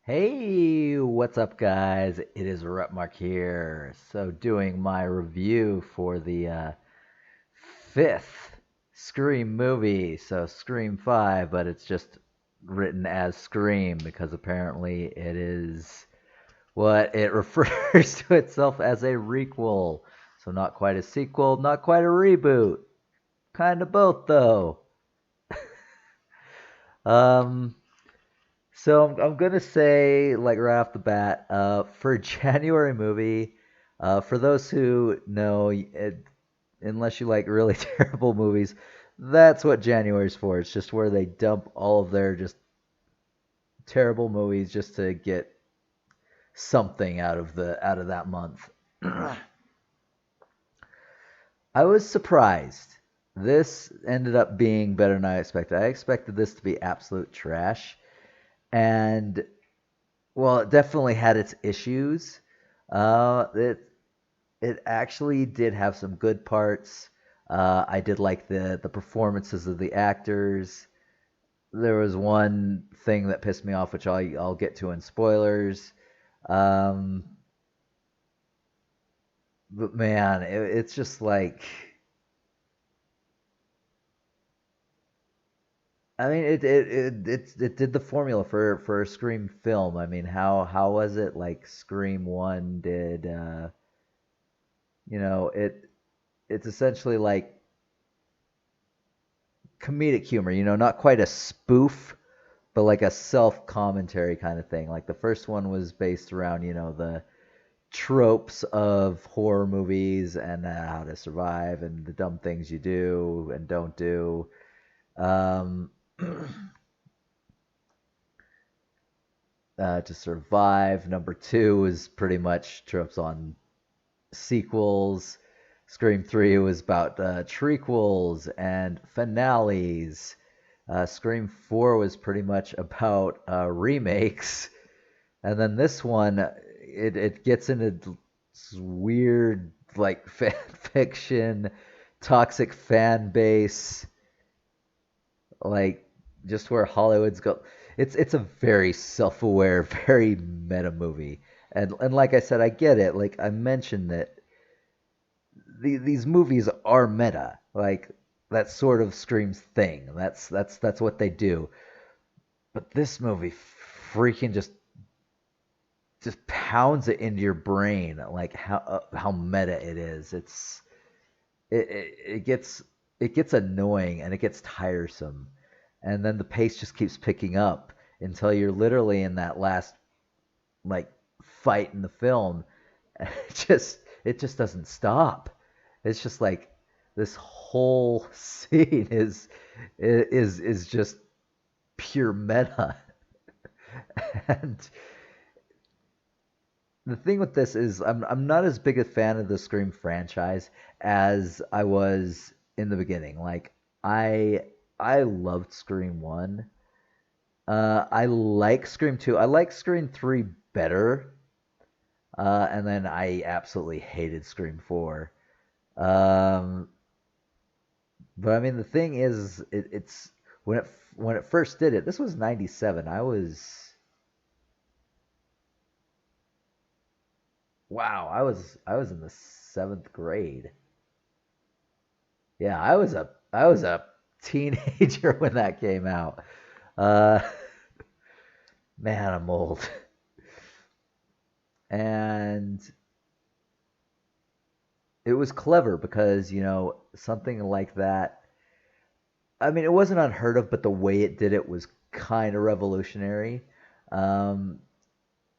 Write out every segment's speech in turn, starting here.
Hey, what's up, guys? It is Rapmark here. So, doing my review for the fifth Scream movie. So, Scream 5, but it's just written as Scream because apparently it is what it refers to itself as a requel. So, not quite a sequel, not quite a reboot. Kind of both, though. Um, So I'm gonna say, like right off the bat, for a January movie, for those who know, unless you like really terrible movies, that's what January's for. It's just where they dump all of their just terrible movies just to get something out of that month. I was surprised. This ended up being better than I expected. I expected this to be absolute trash, and well, it definitely had its issues. It actually did have some good parts. I did like the performances of the actors. There was one thing that pissed me off, which I'll get to in spoilers. Um, but man, it's just like I mean it did the formula for a Scream film. I mean, how was it like Scream One did? It's essentially like comedic humor, not quite a spoof, but like a self commentary kind of thing. Like the first one was based around, the tropes of horror movies and how to survive and the dumb things you do and don't do. Um, to survive. Number two is pretty much tropes on sequels. Scream 3 was about trequels and finales. Scream 4 was pretty much about remakes. And then this one, it gets into this weird, like, fan fiction, toxic fan base, like, just where Hollywood's go. It's a very self-aware, very meta movie. And like I said, I get it. Like I mentioned that these movies are meta. Like that sort of Scream's thing. That's what they do. But this movie freaking just pounds it into your brain like how meta it is. It gets annoying and it gets tiresome, and then the pace just keeps picking up until you're literally in that last like fight in the film. It just doesn't stop. It's just like this whole scene is just pure meta. And the thing with this is I'm not as big a fan of the Scream franchise as I was in the beginning. Like I I loved Scream 1. I like Scream 2. I like Scream 3 better. And then I absolutely hated Scream 4. Um, but I mean the thing is it's when it first did it. This was 97. I was in the 7th grade. Yeah, I was a teenager when that came out. Uh, man, I'm old. And it was clever because, something like that. I mean, it wasn't unheard of, but the way it did it was kind of revolutionary. Um,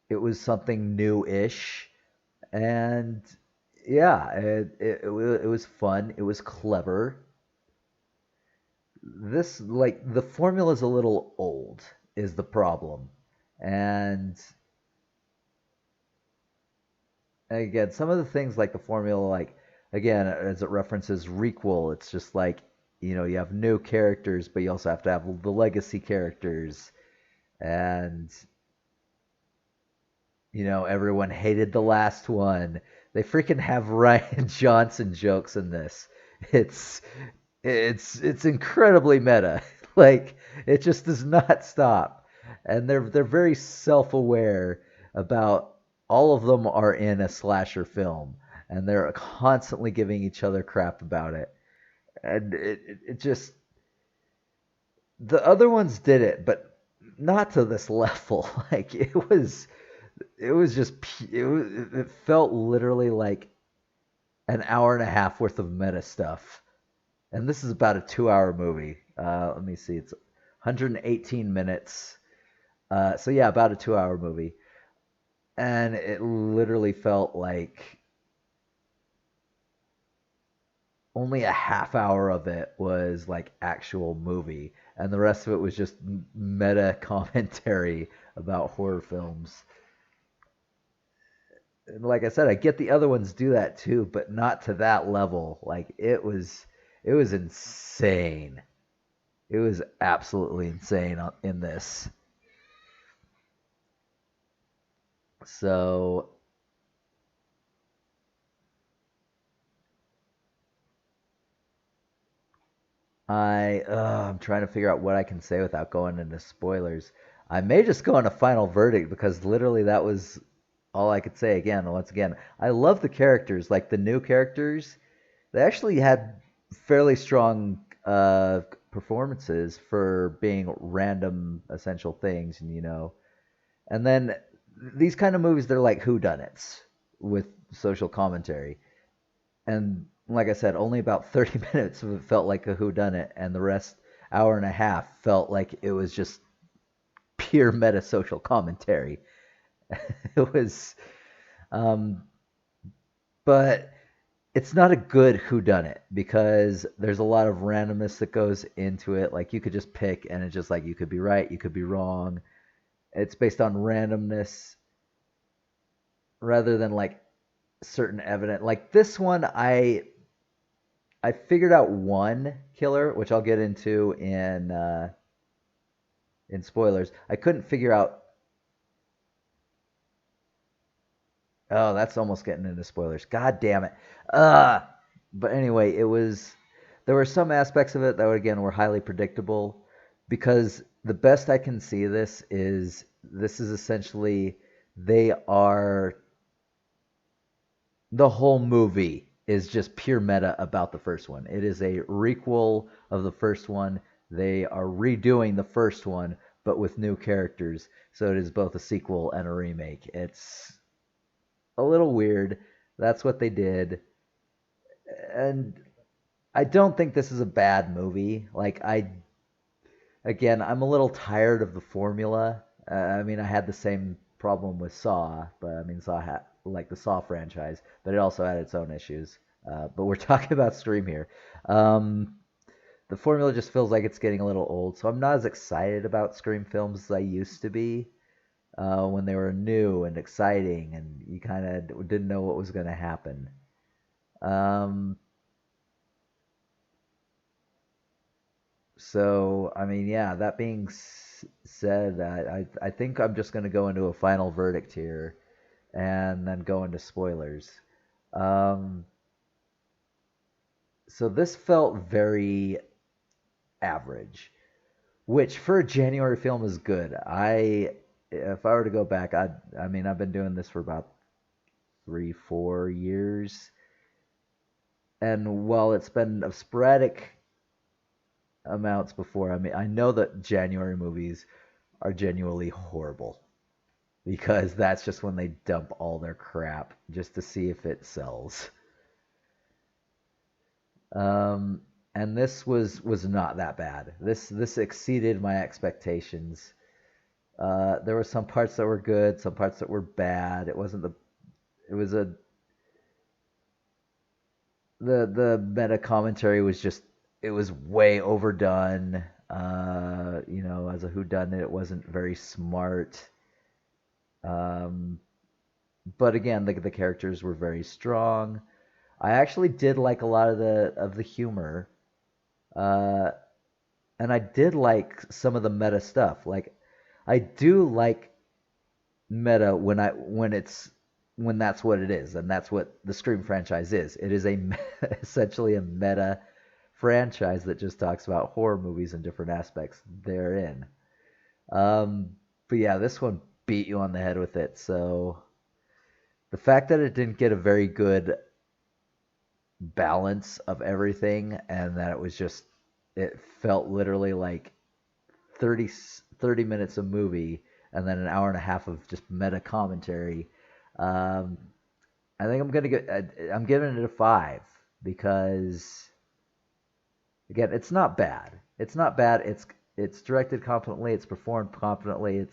it was something new-ish, and yeah, it was fun. It was clever. This like the formula's a little old is the problem, and again, some of the things like the formula, like again, as it references requel, it's just like you have new characters, but you also have to have the legacy characters, and everyone hated the last one. They freaking have Ryan Johnson jokes in this. It's it's incredibly meta. Like it just does not stop. and they're very self-aware about all of them are in a slasher film, and they're constantly giving each other crap about it. And it just the other ones did it, but not to this level. Like it was just it felt literally like an hour and a half worth of meta stuff. And this is about a 2 hour movie. Let me see, it's 118 minutes. So yeah, about a 2 hour movie. And it literally felt like only a half hour of it was like actual movie, and the rest of it was just meta commentary about horror films. And like I said, I get the other ones do that too, but not to that level. Like it was insane. It was absolutely insane in this. So I'm trying to figure out what I can say without going into spoilers. I may just go on a final verdict because literally that was all I could say. Again, once again, I love the characters. Like the new characters, they actually had fairly strong performances for being random essential things, and and then these kind of movies, they're like whodunits with social commentary. And like I said, only about 30 minutes of it felt like a whodunit, and the rest, hour and a half, felt like it was just pure meta social commentary. It was, um, but it's not a good whodunit because there's a lot of randomness that goes into it. Like you could just pick, and it's just like you could be right, you could be wrong. It's based on randomness rather than like certain evidence. Like this one, I figured out one killer, which I'll get into in spoilers. I couldn't figure out. Oh, that's almost getting into spoilers. God damn it. Uh but anyway, it was there were some aspects of it that again were highly predictable because the best I can see this is essentially they are the whole movie is just pure meta about the first one. It is a requel of the first one. They are redoing the first one, but with new characters. So it is both a sequel and a remake. It's a little weird. That's what they did. And I don't think this is a bad movie. Again, I'm a little tired of the formula. I mean, I had the same problem with Saw, but I mean, Saw had like the Saw franchise, but it also had its own issues. But we're talking about Scream here. Um, the formula just feels like it's getting a little old, so I'm not as excited about Scream films as I used to be when they were new and exciting, and you kind of didn't know what was going to happen. Um, So, I mean, yeah, that being said, I think I'm just going to go into a final verdict here and then go into spoilers. Um, so this felt very average, which for a January film is good. If I were to go back, I mean, I've been doing this for about 3, 4 years, and while it's been of sporadic amounts before, I mean, I know that January movies are genuinely horrible because that's just when they dump all their crap just to see if it sells. Um, and this was not that bad. This exceeded my expectations. There were some parts that were good, some parts that were bad. It wasn't the it was a the meta commentary was just it was way overdone. As a whodunit, it wasn't very smart. Um, but again, the characters were very strong. I actually did like a lot of the humor, uh, and I did like some of the meta stuff. Like I do like meta when that's what it is, and that's what the Scream franchise is. It is essentially a meta franchise that just talks about horror movies and different aspects therein. Um, But yeah, this one beat you on the head with it. So the fact that it didn't get a very good balance of everything and that it felt literally like 30 minutes of movie and then an hour and a half of just meta commentary. Um, I think I'm giving it a 5 because again, it's not bad. It's not bad. It's directed competently. It's performed competently.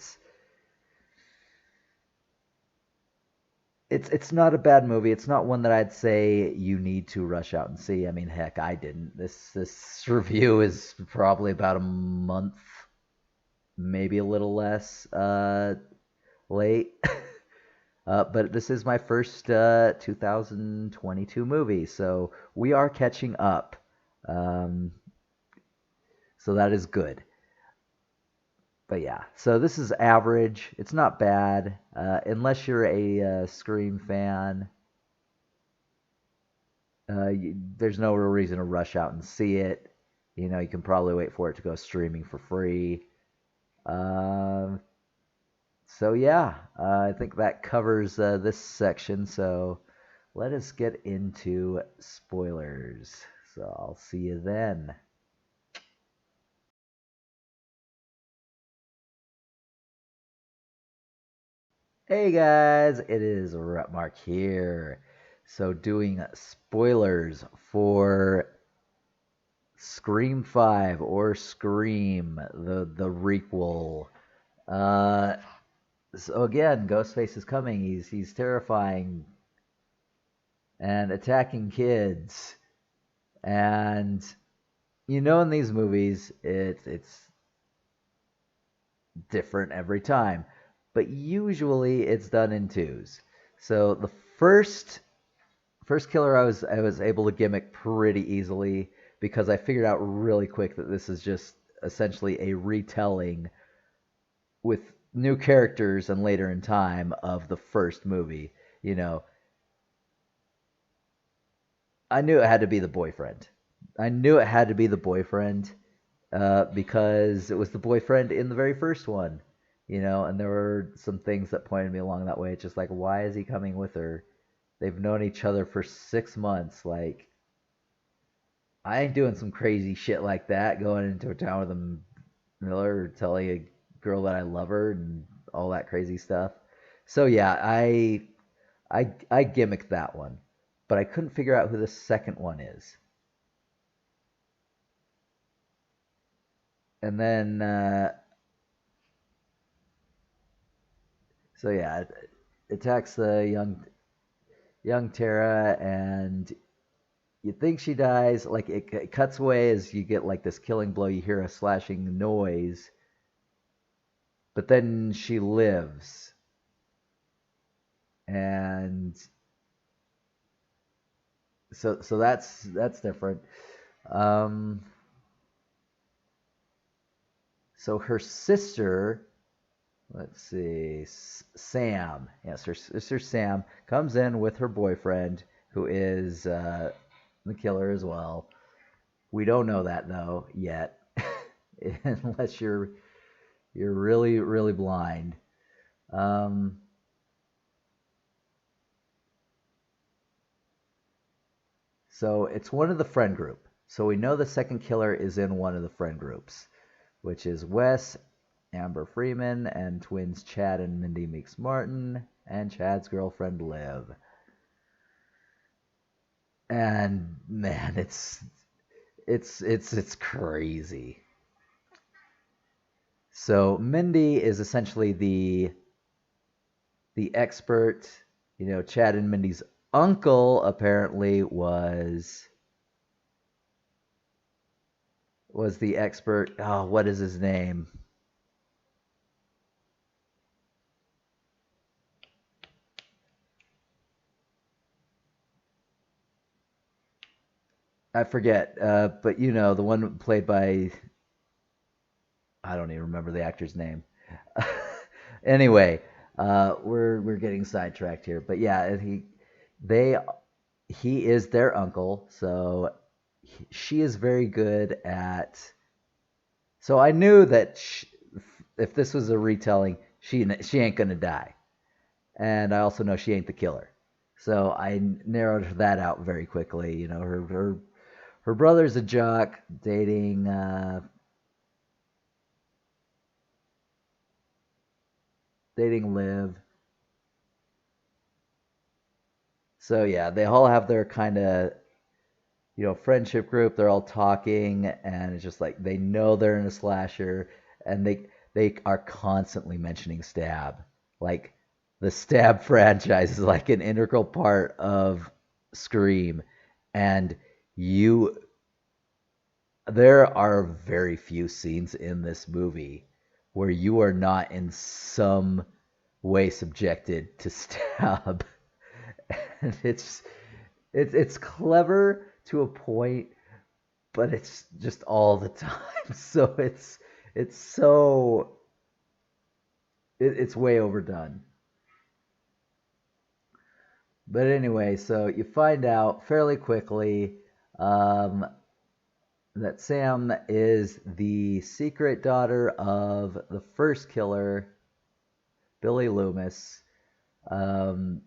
It's not a bad movie. It's not one that I'd say you need to rush out and see. I mean, heck, I didn't. This review is probably about a month, maybe a little less late. But this is my first 2022 movie, so we are catching up. Um, so that is good. But yeah, so this is average. It's not bad, unless you're a Scream fan. There's no real reason to rush out and see it. You know, you can probably wait for it to go streaming for free. Um, so yeah, I think that covers this section. So let us get into spoilers. So I'll see you then. Hey guys, it is Rapmark here. So doing spoilers for Scream 5 or Scream, the requel. Uh, so again, Ghostface is coming. He's terrifying and attacking kids. And you know, in these movies, it's different every time, but usually it's done in twos. So the first killer I was able to gimmick pretty easily because I figured out really quick that this is just essentially a retelling with new characters and later in time of the first movie. You know, I knew it had to be the boyfriend. I knew it had to be the boyfriend because it was the boyfriend in the very first one. You know, and there were some things that pointed me along that way. It's just like, why is he coming with her? They've known each other for 6 months. Like, I ain't doing some crazy shit like that, going into a town with a Miller, telling a girl that I love her and all that crazy stuff. So yeah, I gimmicked that one, but I couldn't figure out who the second one is. And then so yeah, it attacks the young Tara, and you think she dies. Like it cuts away as you get like this killing blow. You hear a slashing noise, but then she lives, and so that's different. Um, so her sister, let's see, Sam. Yes, her sister Sam comes in with her boyfriend, who is the killer as well. We don't know that though yet, unless you're really blind. Um, so it's one of the friend group. So we know the second killer is in one of the friend groups, which is Wes, Amber Freeman, and twins Chad and Mindy Meeks Martin, and Chad's girlfriend Liv. And man, it's crazy. So Mindy is essentially the expert. You know, Chad and Mindy's uncle apparently was the expert. Oh, what is his name? I forget. But you know, the one played by, I don't even remember the actor's name. Anyway, we're getting sidetracked here. But yeah, they he is their uncle, so she is very good at. So I knew that if this was a retelling, she ain't gonna die, and I also know she ain't the killer. So I narrowed that out very quickly. You know, her brother's a jock dating Liv. So yeah, they all have their kind of friendship group. They're all talking, and it's just like they know they're in a slasher, and they are constantly mentioning Stab. Like the Stab franchise is like an integral part of Scream, and you there are very few scenes in this movie where you are not in some way subjected to Stab. And it's clever to a point, but it's just all the time. So it's so it's way overdone. But anyway, so you find out fairly quickly um, that Sam is the secret daughter of the first killer, Billy Loomis. Um,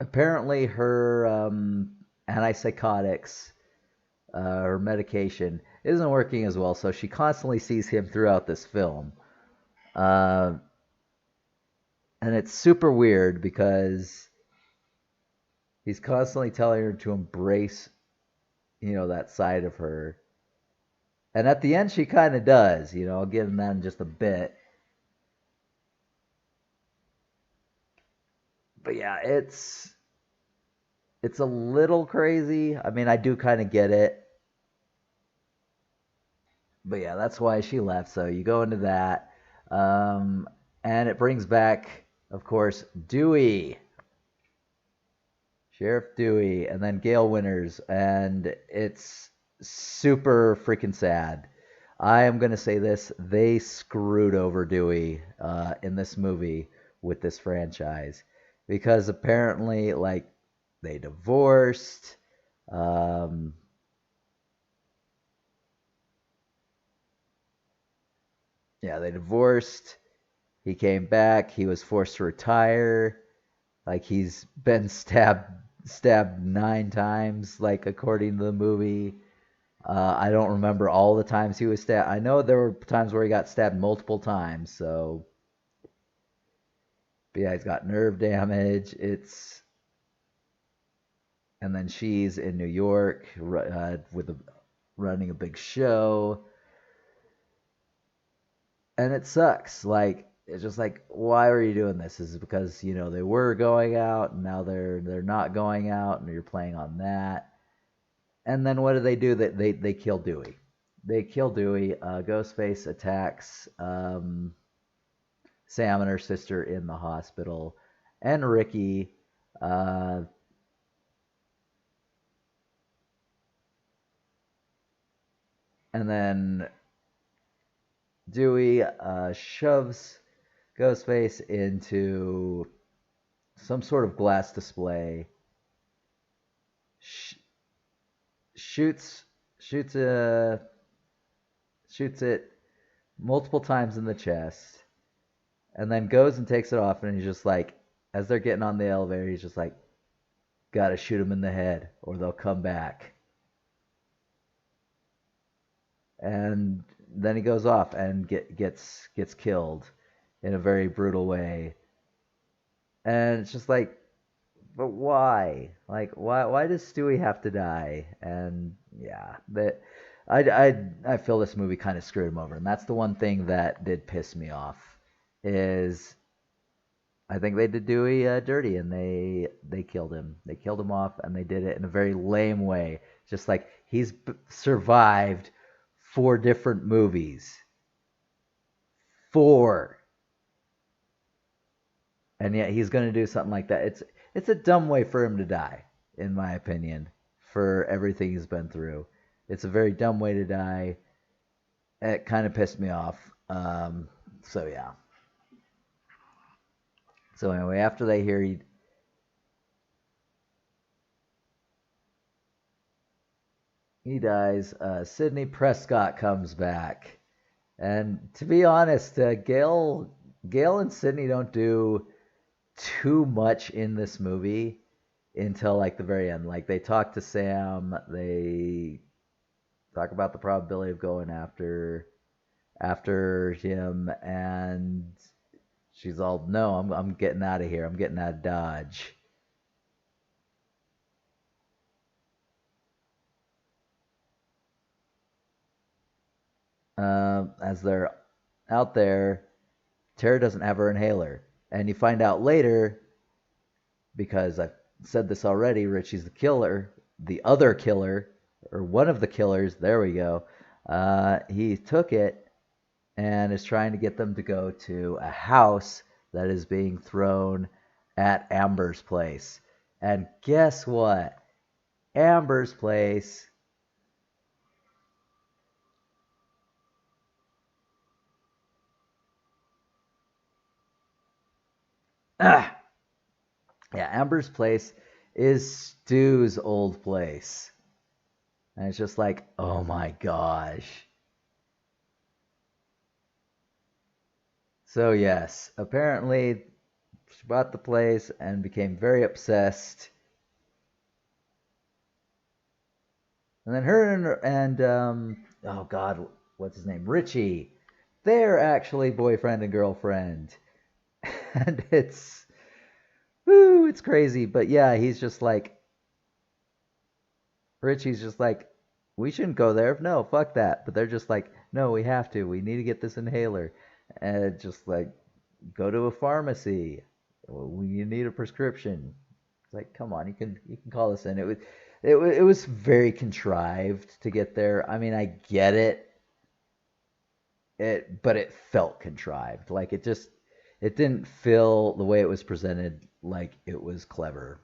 Apparently, her antipsychotics, her medication, isn't working as well, so she constantly sees him throughout this film. Uh, and it's super weird because he's constantly telling her to embrace, that side of her. And at the end, she kind of does. I'll get into that in just a bit. But yeah, it's a little crazy. I mean, I do kind of get it. But yeah, that's why she left. So you go into that. Um, and it brings back, of course, Dewey, Sheriff Dewey, and then Gale Winters. And it's super freaking sad. I am going to say this. They screwed over Dewey in this movie with this franchise. Because apparently, like, they divorced. Um, yeah, they divorced. He came back. He was forced to retire. Like he's been stabbed 9 times. Like according to the movie, I don't remember all the times he was stabbed. I know there were times where he got stabbed multiple times. So, but yeah, he's got nerve damage. And then she's in New York running a big show, and it sucks. Like it's just like, why are you doing this? Is it because they were going out and now they're not going out, and you're playing on that? And then what do they do? That they kill Dewey. They kill Dewey. Ghostface attacks Sam and her sister in the hospital, and Ricky. Uh, and then Dewey shoves Ghostface into some sort of glass display, sh- shoots shoots a shoots it multiple times in the chest, and then goes and takes it off. And he's just like, as they're getting on the elevator, he's just like, "Gotta shoot him in the head, or they'll come back." And then he goes off and gets killed in a very brutal way. And it's just like, but why? Like, why does Stewie have to die? And yeah, that I feel this movie kind of screwed him over, and that's the one thing that did piss me off. Is I think they did Dewey dirty, and they killed him. They killed him off, and they did it in a very lame way. Just like he's survived 4 different movies, 4, and yet he's going to do something like that. It's a dumb way for him to die, in my opinion, for everything he's been through. It's a very dumb way to die. It kind of pissed me off. So yeah. So anyway, after they hear he dies, Sidney Prescott comes back, And to be honest, Gail and Sydney don't do too much in this movie until like the very end. Like they talk to Sam, they talk about the probability of going after him, and she's all, no, I'm getting out of here. I'm getting out of Dodge. As they're out there, Tara doesn't have her inhaler, and you find out later because I've said this already. Richie's the killer, the other killer, or one of the killers. There we go. He took it and is trying to get them to go to a house that is being thrown at Amber's place. And guess what? Amber's place. Ah, yeah, Amber's place is Stu's old place. And it's just like, oh my gosh. So, yes, apparently she bought the place and became very obsessed. And then her and oh God, what's his name? Richie. They're actually boyfriend and girlfriend. And it's crazy. But yeah, he's just like, Richie's just like, we shouldn't go there. No, fuck that. But they're just like, no, we have to. We need to get this inhaler. And just like, go to a pharmacy. You need a prescription. It's like, come on, you can call this in. It was very contrived to get there. I mean, I get it. But it felt contrived. Like it didn't feel the way it was presented like it was clever.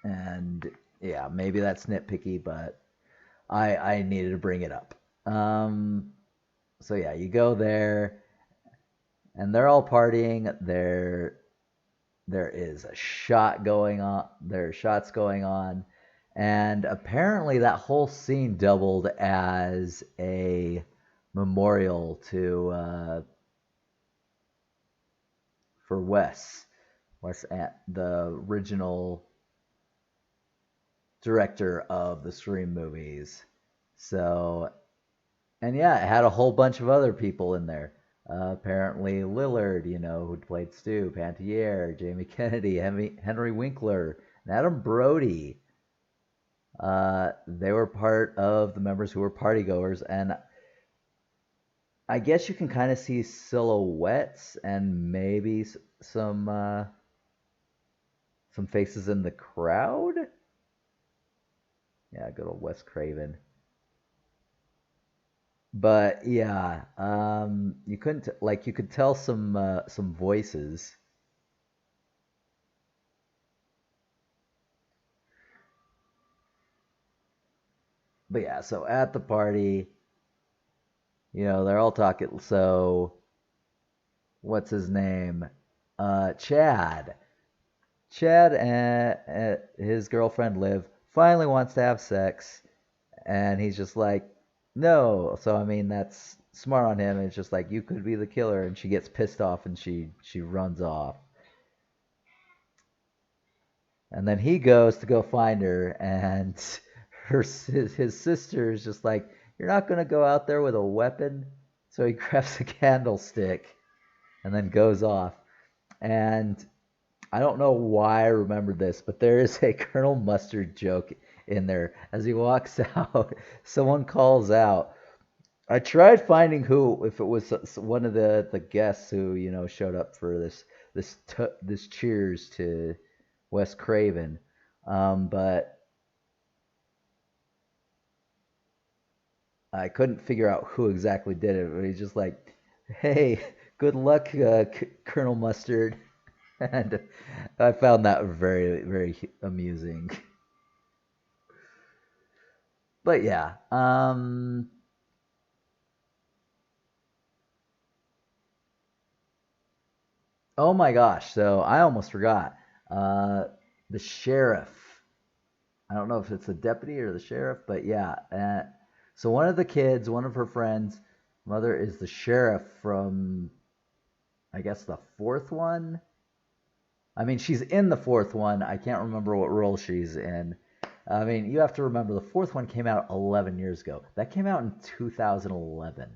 And yeah, maybe that's nitpicky, but I needed to bring it up. So yeah, you go there and they're all partying. There is a shot going on. There are shots going on, and apparently that whole scene doubled as a memorial to for Wes, the original director of the Scream movies. So, and yeah, it had a whole bunch of other people in there. Apparently Lillard, who played Stu, Pantier, Jamie Kennedy, Henry Winkler, and Adam Brody. They were part of the members who were partygoers, and I guess you can kind of see silhouettes and maybe some faces in the crowd. Yeah, good old Wes Craven. But yeah, you couldn't like you could tell some voices. But yeah, so at the party, they're all talking. So what's his name? Chad. Chad and his girlfriend Liv finally wants to have sex, and he's just like, no. So I mean, that's smart on him. It's just like you could be the killer, and she gets pissed off and she runs off. And then he goes to go find her, and his sister is just like, "You're not gonna go out there with a weapon." So he grabs a candlestick and then goes off. And I don't know why I remember this, but there is a Colonel Mustard joke in there. As he walks out, someone calls out. I tried finding who, if it was one of the guests who showed up for this cheers to Wes Craven, but I couldn't figure out who exactly did it. But he's just like, "Hey, good luck, Colonel Mustard," and I found that very very amusing. But yeah, oh my gosh! So I almost forgot. Uh, the sheriff. I don't know if it's the deputy or the sheriff, but yeah. So one of the kids, one of her friends, Mother is the sheriff from, I guess, the fourth one. I mean, she's in the fourth one. I can't remember what role she's in. I mean, you have to remember the fourth one came out 11 years ago. That came out in 2011.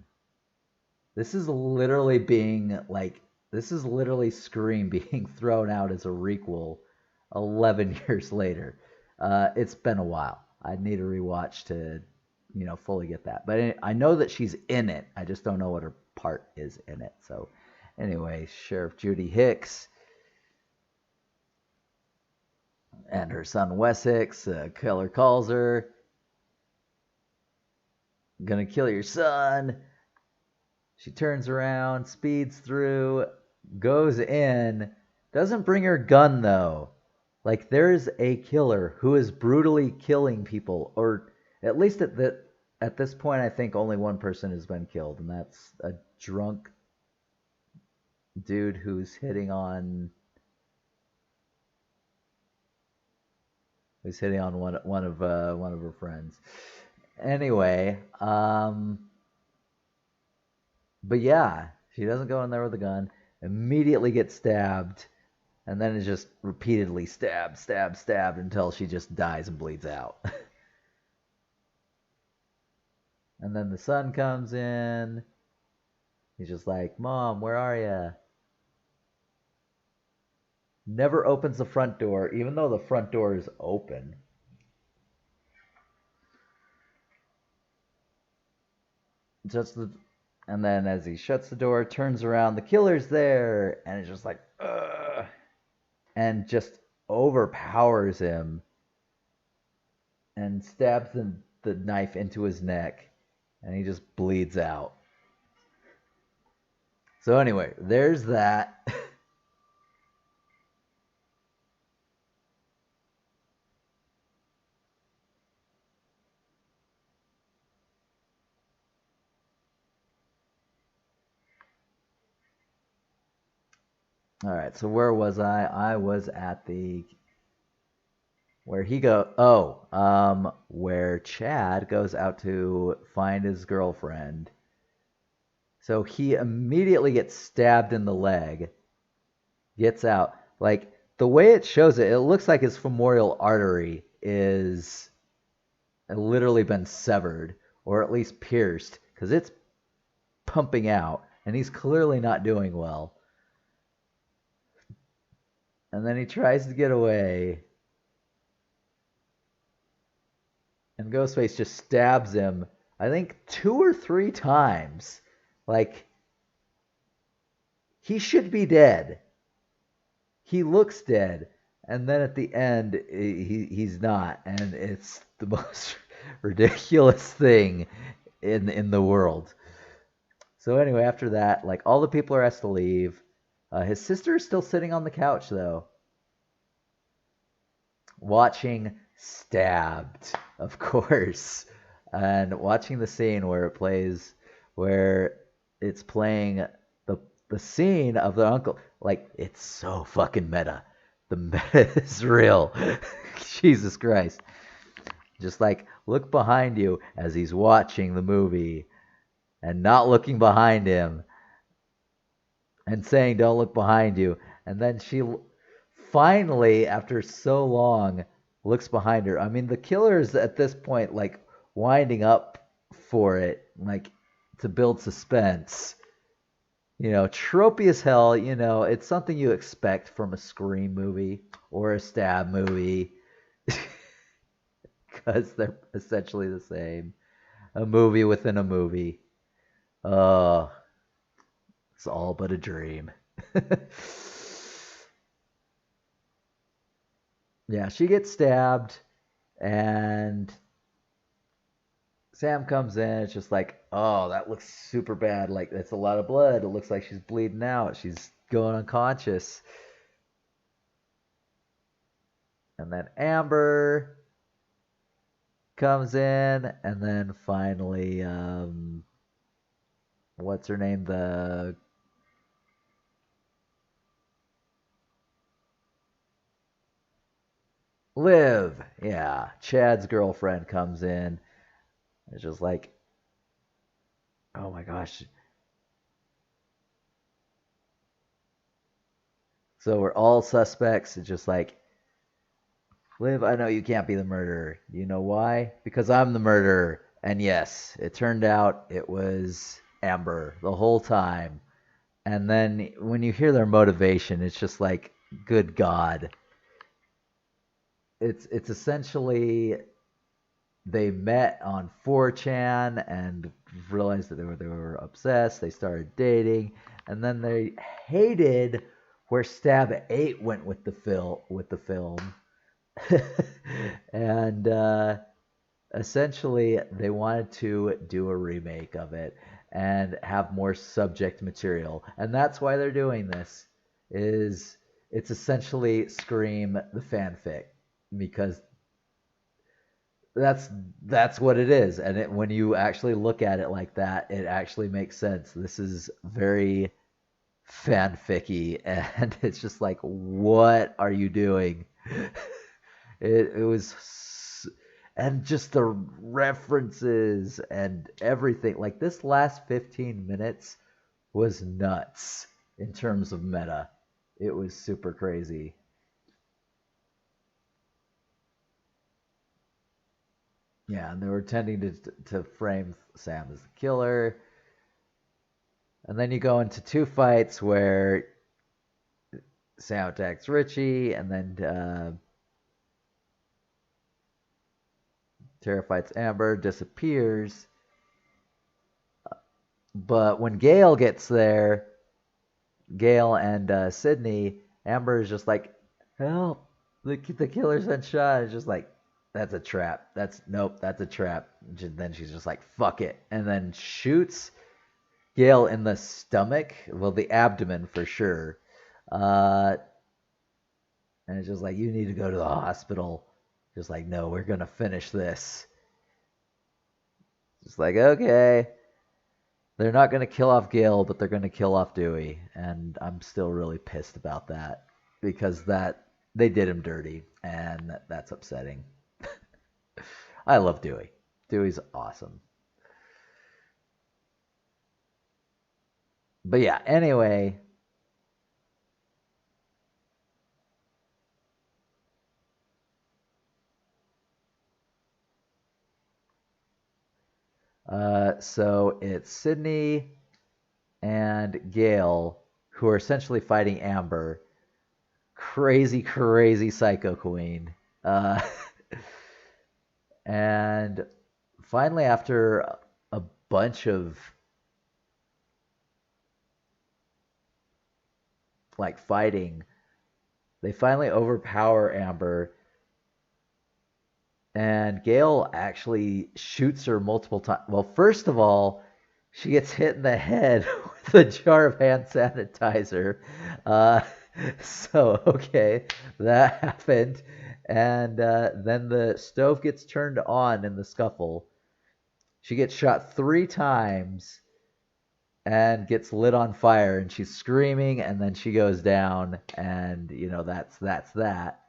This is literally being like, this is literally Scream being thrown out as a requel 11 years later. It's been a while. I need a rewatch to, fully get that. But I know that she's in it. I just don't know what her part is in it. So, anyway, Sheriff Judy Hicks and her son Wessex, killer calls her, gonna kill your son. She turns around, speeds through, goes in, doesn't bring her gun though. Like there's a killer who is brutally killing people, or at least at this point, I think only one person has been killed, and that's a drunk dude who's hitting on one of her friends. Anyway, but yeah, she doesn't go in there with a gun. Immediately gets stabbed, and then is just repeatedly stabbed, stabbed, stabbed until she just dies and bleeds out. And then the son comes in. He's just like, "Mom, where are you?" Never opens the front door, even though the front door is open. Just the, and then as he shuts the door, turns around, the killer's there, and it's just like, ugh, and just overpowers him and stabs the knife into his neck, and he just bleeds out. So anyway, there's that. All right, so where was I? I was at the where he go. Oh, where Chad goes out to find his girlfriend. So he immediately gets stabbed in the leg, gets out. Like the way it shows it, it looks like his femoral artery is literally been severed or at least pierced because it's pumping out, and he's clearly not doing well. And then he tries to get away, and Ghostface just stabs him, I think 2 or 3 times. Like, he should be dead. He looks dead. And then at the end, he's not. And it's the most ridiculous thing in the world. So anyway, after that, like all the people are asked to leave. His sister is still sitting on the couch though, watching Stabbed, of course, and watching the scene where it's playing the scene of the uncle. Like it's so fucking meta. The meta is real. Jesus Christ. Just like look behind you as he's watching the movie and not looking behind him and saying don't look behind you, and then she finally after so long looks behind her. I mean the killer's at this point like winding up for it, like to build suspense, tropey as hell. It's something you expect from a Scream movie or a Stab movie because they're essentially the same, a movie within a movie. uh it's all but a dream. Yeah, she gets stabbed, and Sam comes in. It's just like, oh, that looks super bad. Like, that's a lot of blood. It looks like she's bleeding out. She's going unconscious. And then Amber comes in, and then finally, what's her name? The Liv. Yeah, Chad's girlfriend comes in. It's just like, Oh my gosh. So we're all suspects. It's just like, Liv, I know you can't be the murderer. You know why? Because I'm the murderer. And yes, it turned out it was Amber the whole time. And then when you hear their motivation, it's just like, good God. It's essentially they met on 4chan and realized that they were obsessed. They started dating, and then they hated where Stab 8 went with the film, and essentially they wanted to do a remake of it and have more subject material, and that's why they're doing this. Is it's essentially Scream the fanfic because that's that's what it is, and when you actually look at it like that, it actually makes sense. This is very fanficky, and it's just like, what are you doing? It was, and just the references and everything. Like this last 15 minutes was nuts in terms of meta. It was super crazy. Yeah, and they were tending to frame Sam as the killer. And then you go into two fights where Sam attacks Richie, and then Tara fights Amber, disappears. But when Gail gets there, Gail and Sydney, Amber is just like, help, the killer's been shot. It's just like, that's a trap. Nope, that's a trap. Then she's just like, fuck it. And then shoots Gail in the stomach, well, the abdomen for sure. Uh, and it's just like, you need to go to the hospital. Just like, no, we're gonna finish this. Just like, okay. They're not gonna kill off Gale, but they're gonna kill off Dewey, and I'm still really pissed about that because that they did him dirty, and that's upsetting. I love Dewey. Dewey's awesome. But yeah, anyway, so it's Sydney and Gale who are essentially fighting Amber. Crazy, crazy psycho queen. And finally, after a bunch of like fighting, they finally overpower Amber, and Gale actually shoots her multiple times. Well, first of all, she gets hit in the head with a jar of hand sanitizer. Uh, so, okay, that happened. And then the stove gets turned on in the scuffle. She gets shot 3 times and gets lit on fire, and she's screaming, and then she goes down, and that's that.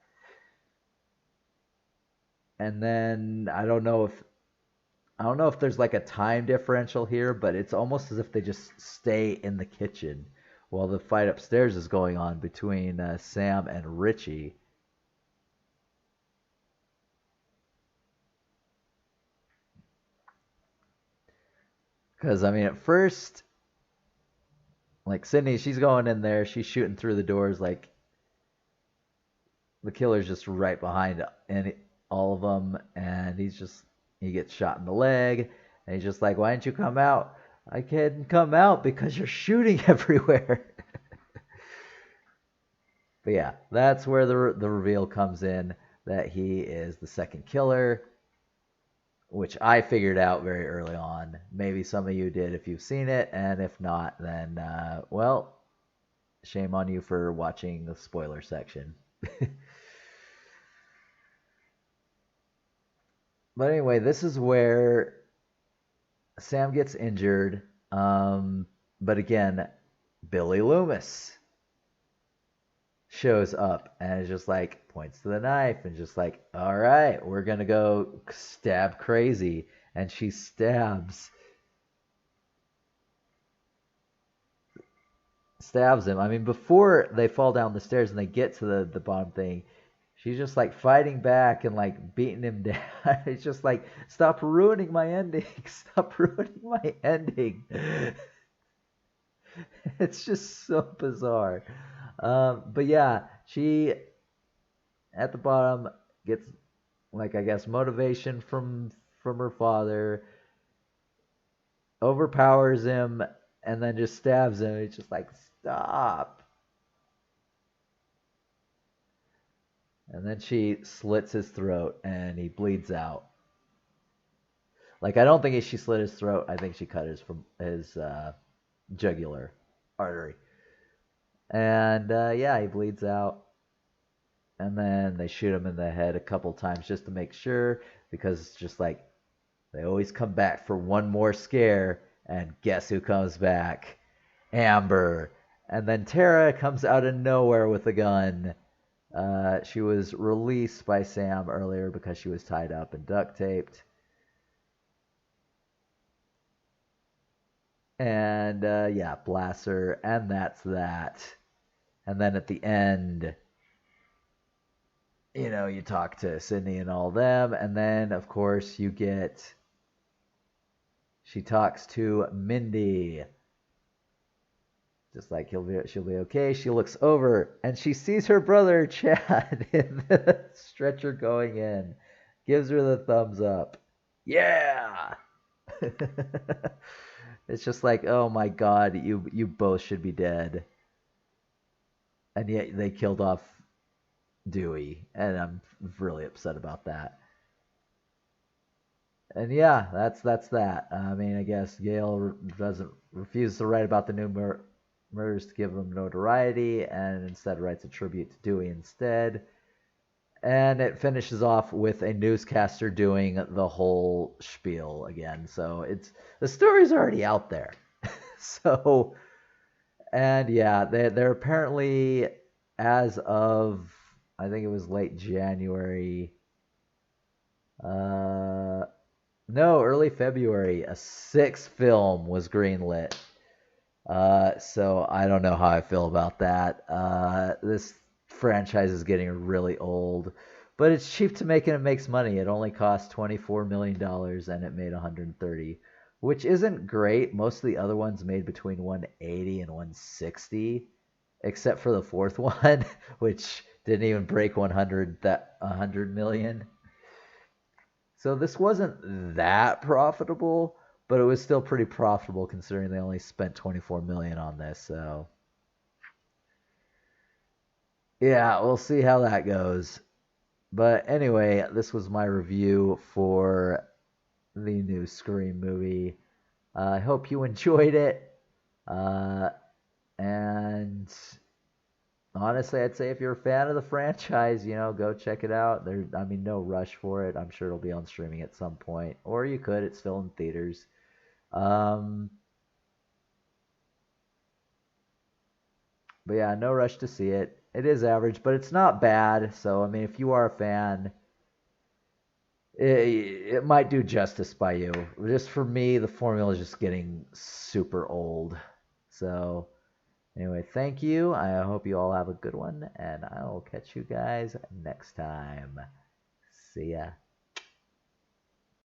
And then I don't know if there's like a time differential here, but it's almost as if they just stay in the kitchen while the fight upstairs is going on between Sam and Richie. Because I mean, at first, like Sydney, she's going in there, she's shooting through the doors, like the killer's just right behind all of them, and he gets shot in the leg, and he's just like, "Why didn't you come out?" I can't come out because you're shooting everywhere. But yeah, that's where the reveal comes in that he is the second killer, which I figured out very early on. Maybe some of you did if you've seen it, and if not, then well, shame on you for watching the spoiler section. But anyway, this is where Sam gets injured. But again, Billy Loomis shows up and is just like points to the knife and just like, all right, we're gonna go stab crazy. And she stabs stabs him. I mean, before they fall down the stairs and they get to the bottom thing, she's just like fighting back and like beating him down. It's just like, stop ruining my ending. Stop ruining my ending. It's just so bizarre. But yeah, she at the bottom gets like I guess motivation from her father, overpowers him, and then just stabs him. It's just like stop. And then she slits his throat and he bleeds out. Like I don't think she slit his throat. I think she cut his jugular artery. And yeah, he bleeds out. And then they shoot him in the head a couple times just to make sure, because it's just like they always come back for one more scare. And guess who comes back? Amber. And then Tara comes out of nowhere with a gun. She was released by Sam earlier because she was tied up and duct taped. And yeah, blasts her, and that's that. And then at the end, you talk to Sydney and all them, and then of course she talks to Mindy, just like she'll be okay. She looks over and she sees her brother Chad in the stretcher going in, gives her the thumbs up. Yeah. It's just like, oh my god, you both should be dead, and yet they killed off Dewey, and I'm really upset about that. And yeah, that's that. I mean, I guess Gail doesn't refuse to write about the new murders to give them notoriety, and instead writes a tribute to Dewey instead. And it finishes off with a newscaster doing the whole spiel again. So the story's already out there. So and yeah, they're apparently, as of I think it was late January, uh, no, early February, a sixth film was greenlit. So I don't know how I feel about that. This franchise is getting really old, but it's cheap to make and it makes money. It only cost $24 million and it made 130, which isn't great. Most of the other ones made between 180 and 160, except for the fourth one, which didn't even break 100 million. So this wasn't that profitable, but it was still pretty profitable considering they only spent 24 million on this. So yeah, we'll see how that goes. But anyway, this was my review for the new Scream movie. I hope you enjoyed it. Uh, and honestly, I'd say if you're a fan of the franchise, go check it out. I mean, no rush for it. I'm sure it'll be on streaming at some point, or you could. It's still in theaters. Um, but yeah, no rush to see it. It is average, but it's not bad. So I mean, if you are a fan, it might do justice by you. Just for me, the formula is just getting super old. So anyway, thank you. I hope you all have a good one, and I will catch you guys next time. See ya.